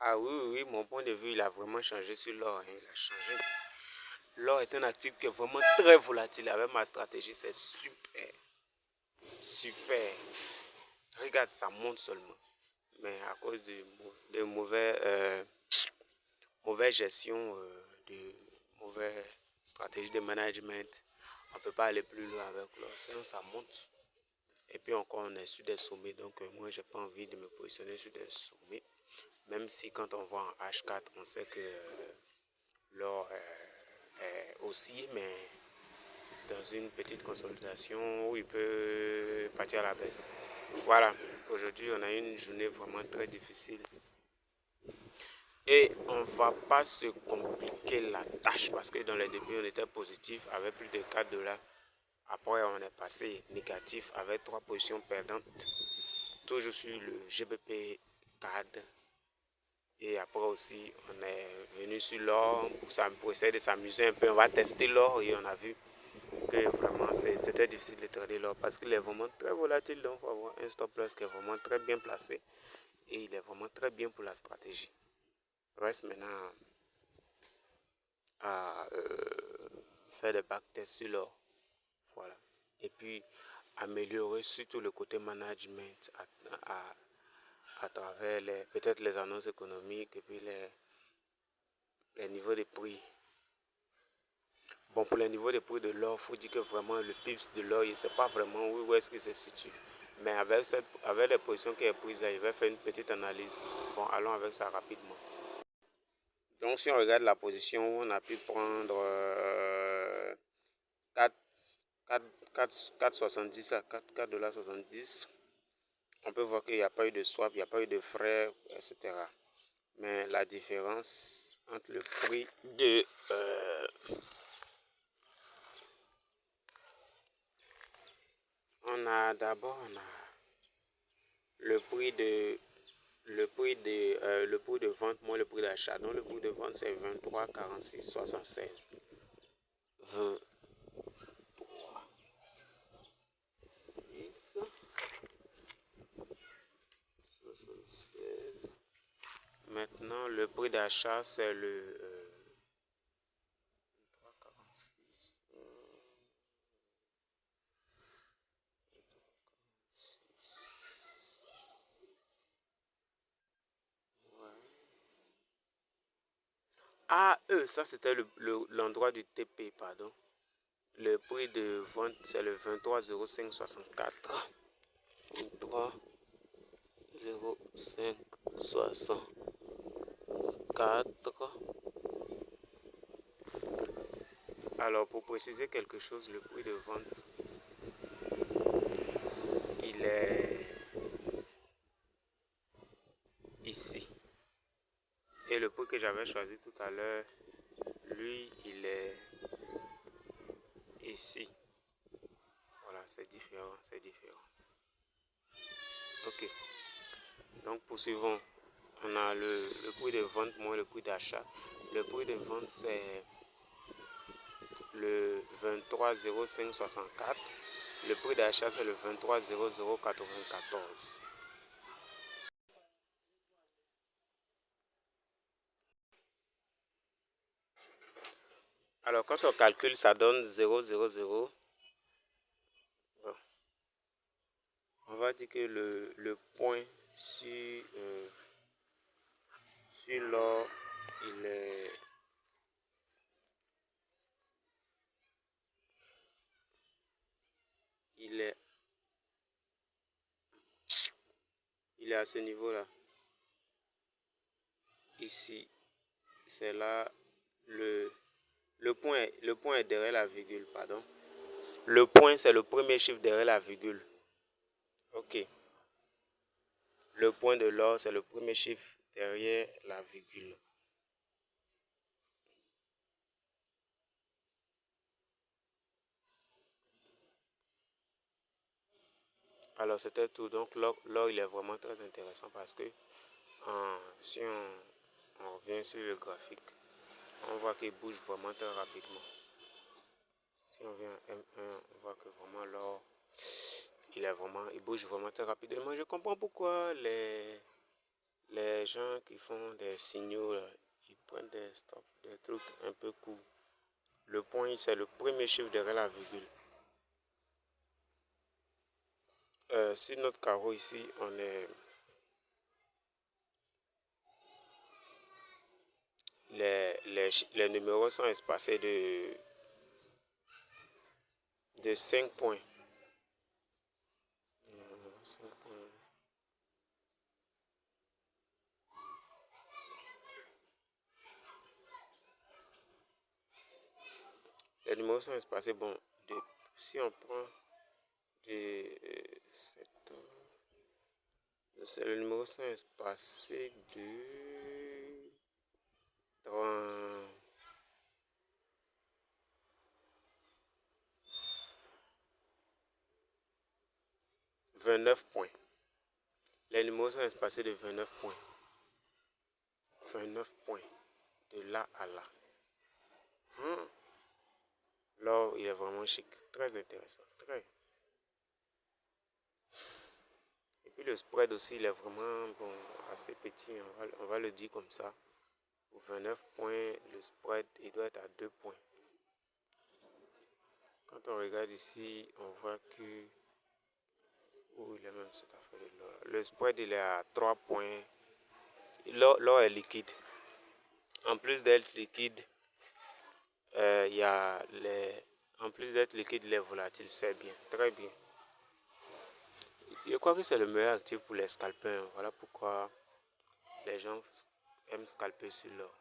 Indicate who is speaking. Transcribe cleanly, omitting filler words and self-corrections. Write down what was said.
Speaker 1: Ah oui, oui, mon point de vue, il a vraiment changé sur l'or, hein, il a changé. L'or est un actif qui est vraiment très volatile. Avec ma stratégie, c'est super. Super. Regarde, ça monte seulement. Mais à cause de mauvaise gestion, de mauvaise stratégie de management, on ne peut pas aller plus loin avec l'or. Sinon, ça monte. Et puis encore, on est sur des sommets. Donc, moi, j'ai pas envie de me positionner sur des sommets. Même si quand on voit en H4, on sait que l'or est aussi, mais dans une petite consolidation où il peut partir à la baisse. Voilà, aujourd'hui on a une journée vraiment très difficile et on ne va pas se compliquer la tâche parce que dans les débuts on était positif avec plus de 4 $. Après on est passé négatif avec 3 positions perdantes. Toujours sur le GBP CAD. Et après aussi, on est venu sur l'or pour essayer de s'amuser un peu. On va tester l'or et on a vu que vraiment c'était difficile de trader l'or parce qu'il est vraiment très volatile. Donc, il faut avoir un stop loss qui est vraiment très bien placé et il est vraiment très bien pour la stratégie. Reste maintenant à faire des backtests sur l'or. Voilà. Et puis, améliorer surtout le côté management à travers peut-être les annonces économiques et puis les niveaux de prix. Bon, pour les niveaux de prix de l'or, il faut dire que vraiment le pips de l'or, il ne sait pas vraiment où est-ce qu'il se situe. Mais avec les positions qui est prise là, il va faire une petite analyse. Bon, allons avec ça rapidement. Donc, si on regarde la position, on a pu prendre 4,70 à 4,70 $. On peut voir qu'il n'y a pas eu de swap, il n'y a pas eu de frais, etc. Mais la différence entre le prix de on a d'abord le prix de le prix de vente moins le prix d'achat. Donc le prix de vente c'est 23,46,76. 76. Maintenant le prix d'achat c'est le 23,46. Ah, ça c'était l'endroit du TP, pardon. Le prix de vente, c'est le 23,0564. 23,0564. Alors, pour préciser quelque chose, le prix de vente, il est ici. Et le prix que j'avais choisi tout à l'heure, lui, il est ici. Voilà, c'est différent, c'est différent. Ok. Donc, poursuivons. On a le prix de vente moins le prix d'achat. Le prix de vente, c'est le 23,0564. Le prix d'achat, c'est le 23,0094. Alors, quand on calcule, ça donne 0,00. Bon. On va dire que le point sur l'or, il est il est il est à ce niveau-là. Ici, c'est là le point est derrière la virgule, pardon. Le point, c'est le premier chiffre derrière la virgule. Ok. Le point de l'or, c'est le premier chiffre derrière la virgule. Alors, c'était tout. Donc, l'or, il est vraiment très intéressant parce que si on revient sur le graphique, on voit qu'il bouge vraiment très rapidement. Si on vient à M1, on voit que vraiment l'or, il bouge vraiment très rapidement. Je comprends pourquoi Les gens qui font des signaux, là, ils prennent des stops, des trucs un peu courts. Le point, c'est le premier chiffre derrière la virgule. Sur notre carreau ici, les numéros sont espacés de 5 points. Les numéros sont espacés. Bon, si on prend les numéros sont espacés de 29 points. Les numéros sont espacés de 29 points. 29 points. De là à là. L'or, il est vraiment chic. Très intéressant. Très. Et puis le spread aussi, il est vraiment bon, assez petit. On va le dire comme ça. Pour 29 points, le spread, il doit être à 2 points. Quand on regarde ici, on voit que... Oh, il est même cette affaire de l'or. Le spread, il est à 3 points. L'or est liquide. En plus d'être liquide, il y a les... En plus d'être liquide, il est volatile. C'est bien. Très bien. Je crois que c'est le meilleur actif pour les scalpers. Voilà pourquoi les gens aiment scalper sur l'or.